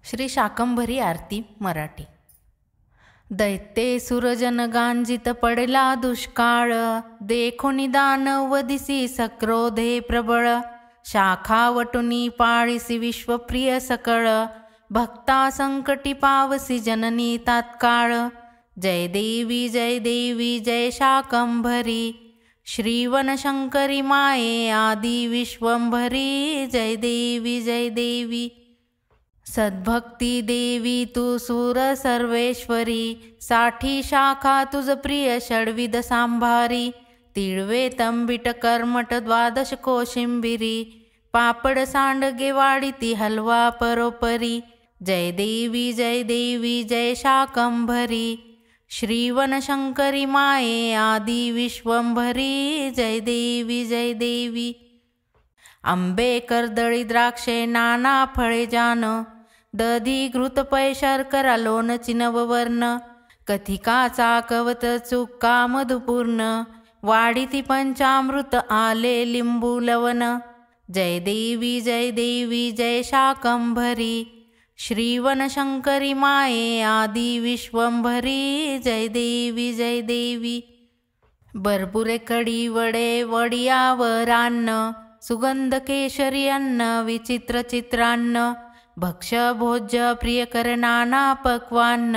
श्री शाकंभरी आरती मराठी। दैत्ये सुरजन गांजित पडला दुष्काळ, देखो निदान वदिसी सक्रोधे प्रबळ। शाखा वटुनी पाळिसी विश्वप्रिय सकळ, भक्ता संकटी पावसी जननी तात्काळ। जय देवी जय शाकंभरी, श्रीवनशंकरी माये आदि विश्वंभरी। जय देवी सद्भक्ती देवी तू सूर सर्वेश्वरी, साठी शाखा तुझ प्रिय षड्विध सांभारी। तिळवे तंबिट कर्मट द्वादश कोशिंबिरी, पापड सांडगे वाढीती हलवा परोपरी। जय देवी जय शाकंभरी, श्रीवनशंकरी माये आदि विश्वंभरी। जय देवी आंबे कर्दळी द्राक्षे नाना फळे जान, दधी घृत पै शर्करा लोणची नववर्ण। कथिका चाकवत चुक्का मधुपूर्ण, वाढीती पंचामृत आले लिंबू लवण। जय देवी जय शाकंभरी, श्रीवनशंकरी माये आदि विश्वंभरी। जय देवी भरपुरे कडी वडे वडियावर अन्न, सुगंध केशरी अन्न विचित्र चित्रान्न। भक्ष्य भोज्य प्रियकर नाना पक्वान्न,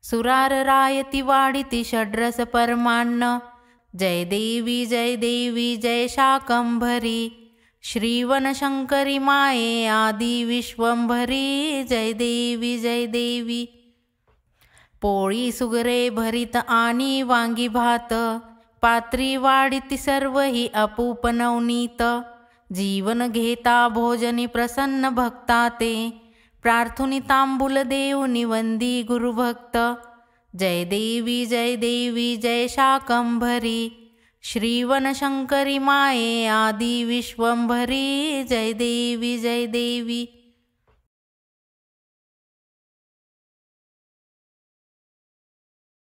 सुरार रायती वाढीती षड्रस परमान्न। जय देवी जय शाकंभरी, श्रीवनशंकरी माये आदि विश्वंभरी। जय देवी पोळी सुगरे भरीत आणि वांगी भात, पात्री वाढीती सर्व ही अपूप नवनीत। जीवन घेता भोजनी प्रसन्न भक्ता ते, प्रार्थुनी तांबूल देऊनी वंदी गुरुभक्त। जय देवी जय शाकंभरी, श्रीवनशंकरी माये आदि विश्वंभरी। जय देवी